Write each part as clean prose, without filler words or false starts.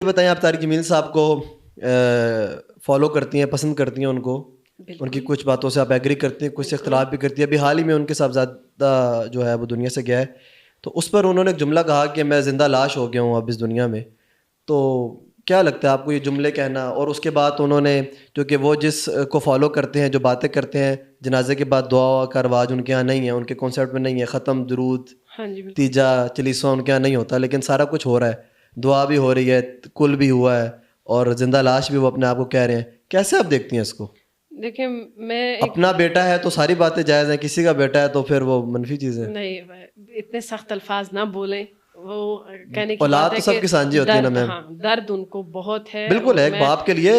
بتائیں آپ طارق جمیل صاحب کو فالو کرتی ہیں, پسند کرتی ہیں ان کو, ان کی کچھ باتوں سے آپ ایگری کرتی ہیں, کچھ سے اختلاف بھی کرتی ہیں. ابھی حال ہی میں ان کے صاحبزادہ جو ہے وہ دنیا سے گیا ہے, تو اس پر انہوں نے ایک جملہ کہا کہ میں زندہ لاش ہو گیا ہوں اب اس دنیا میں. تو کیا لگتا ہے آپ کو یہ جملے کہنا, اور اس کے بعد انہوں نے کیونکہ وہ جس کو فالو کرتے ہیں, جو باتیں کرتے ہیں, جنازے کے بعد دعا کا رواج ان کے یہاں نہیں ہے, ان کے کانسیپٹ میں نہیں ہے, ختم, درود, تیجا, چلیسا ان کے یہاں نہیں ہوتا, لیکن سارا کچھ ہو رہا ہے, دعا بھی ہو رہی ہے, کل بھی ہوا ہے, اور زندہ لاش بھی وہ اپنے آپ کو کہہ رہے ہیں. کیسے آپ دیکھتی ہیں اس کو؟ دیکھیں میں اپنا بیٹا ہے تو ساری باتیں جائز ہیں, کسی کا بیٹا ہے تو پھر وہ منفی چیز ہے. نہیں, اتنے سخت الفاظ نہ بولیں, وہ کہنے کی اولاد بات ہے تو سب کی سانجھی ہوتی ہے نا میم. ہاں, درد ان کو بہت ہے. بالکل ہے, ایک باپ کے لیے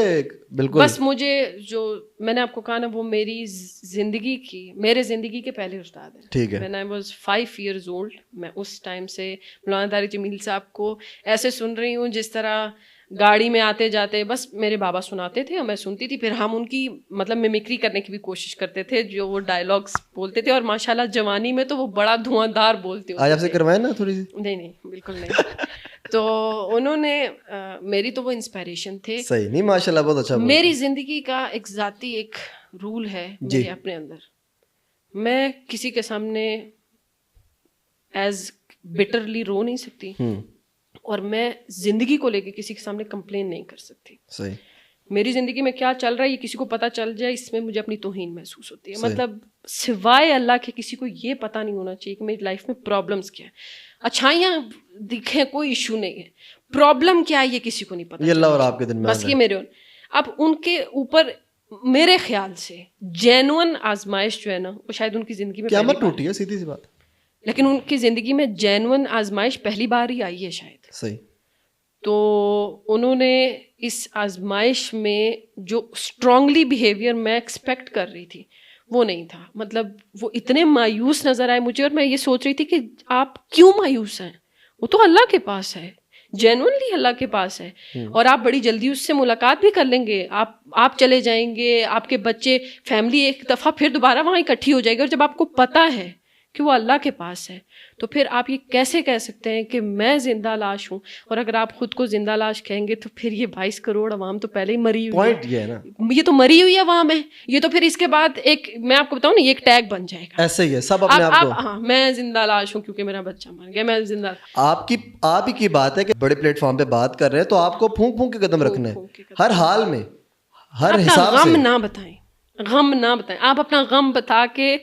بالکل. بس مجھے جو میں نے آپ کو کہا نا, وہ میری زندگی کی, میرے زندگی کے پہلے استاد ہیں. ٹھیک ہے. when I was 5 years old, میں اس ٹائم سے مولانا طارق جمیل صاحب کو ایسے سن رہی ہوں جس طرح گاڑی میں آتے جاتے بس میرے بابا سناتے تھے اور میں سنتی تھی. پھر ہم ان کی مطلب میمکری کرنے کی بھی کوشش کرتے تھے, جو وہ ڈائلاگس بولتے تھے, اور ماشاءاللہ جوانی میں تو وہ بڑا دھواں دھار بولتے ہوتے. آج آپ سے کروائیں نا تھوڑی سی. نہیں بالکل نہیں. تو انہوں نے میری تو وہ انسپائریشن تھے. صحیح, نہیں ماشاءاللہ بہت اچھا. میری زندگی کا ایک ذاتی ایک رول ہے میرے اپنے اندر, میں کسی کے سامنے ایز بٹرلی رو نہیں سکتی, اور میں زندگی کو لے کے کسی کے سامنے کمپلین نہیں کر سکتی. صحیح. میری زندگی میں کیا چل رہا ہے یہ کسی کو پتہ چل جائے, اس میں مجھے اپنی توہین محسوس ہوتی ہے. مطلب سوائے اللہ کے کسی کو یہ پتہ نہیں ہونا چاہیے کہ میری لائف میں پرابلمس کیا ہے. اچھائیاں دکھیں کوئی ایشو نہیں ہے, پرابلم کیا ہے یہ کسی کو نہیں پتہ. یہ اللہ اور آپ کے دن میں بس یہ میرے اب ان کے اوپر میرے خیال سے جینون آزمائش جو ہے نا, وہ شاید ان کی زندگی میں قیامت ٹوٹی ہے, سیدھی سی بات, لیکن ان کی زندگی میں جینون آزمائش پہلی بار ہی آئی ہے شاید. صحیح. تو انہوں نے اس آزمائش میں جو اسٹرانگلی بیہیویئر میں ایکسپیکٹ کر رہی تھی وہ نہیں تھا. مطلب وہ اتنے مایوس نظر آئے مجھے, اور میں یہ سوچ رہی تھی کہ آپ کیوں مایوس ہیں, وہ تو اللہ کے پاس ہے, جینوئنلی اللہ کے پاس ہے, اور آپ بڑی جلدی اس سے ملاقات بھی کر لیں گے. آپ چلے جائیں گے, آپ کے بچے, فیملی ایک دفعہ پھر دوبارہ وہاں اکٹھی ہو جائے گی. اور جب آپ کو پتہ ہے کہ وہ اللہ کے پاس ہے, تو پھر آپ یہ کیسے کہہ سکتے ہیں کہ میں زندہ لاش ہوں؟ اور اگر آپ خود کو زندہ لاش کہیں گے تو پھر یہ 22 کروڑ عوام تو پہلے ہی مری ہوئی ہے. پوائنٹ یہ ہے نا, یہ تو مری ہوئی عوام ہے. یہ تو پھر اس کے بعد ایک میں آپ کو بتاؤں نا, یہ ایک ٹیگ بن جائے گا. ایسے ہی ہے سب اپنے آپ کو. ہاں, میں زندہ لاش ہوں کیونکہ میرا بچہ مر گیا, میں زندہ. آپ ہی کی بات ہے کہ بڑے پلیٹ فارم پہ بات کر رہے ہیں, تو آپ کو پھونک پھونک کے قدم رکھنا ہے ہر حال میں, ہر حساب سے. غم نہ بتائیں, غم نہ بتائیں. آپ اپنا غم بتا کے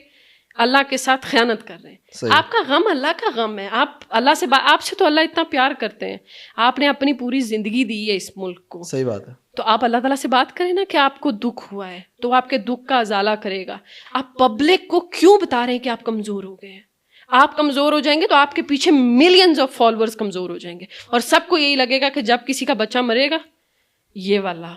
اللہ کے ساتھ خیانت کر رہے ہیں. آپ کا غم اللہ کا غم ہے. آپ اللہ سے آپ سے تو اللہ اتنا پیار کرتے ہیں, آپ نے اپنی پوری زندگی دی ہے اس ملک کو. صحیح بات ہے. تو آپ اللہ تعالیٰ سے بات کریں نا کہ آپ کو دکھ ہوا ہے, تو آپ کے دکھ کا ازالہ کرے گا. آپ پبلک کو کیوں بتا رہے ہیں کہ آپ کمزور ہو گئے ہیں؟ آپ کمزور ہو جائیں گے تو آپ کے پیچھے ملینز آف فالوورز کمزور ہو جائیں گے, اور سب کو یہی لگے گا کہ جب کسی کا بچہ مرے گا, یہ والا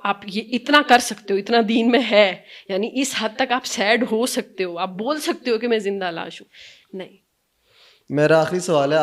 آپ یہ اتنا کر سکتے ہو, اتنا دین میں ہے, یعنی اس حد تک آپ سیڈ ہو سکتے ہو, آپ بول سکتے ہو کہ میں زندہ لاش ہوں. نہیں. میرا آخری سوال ہے,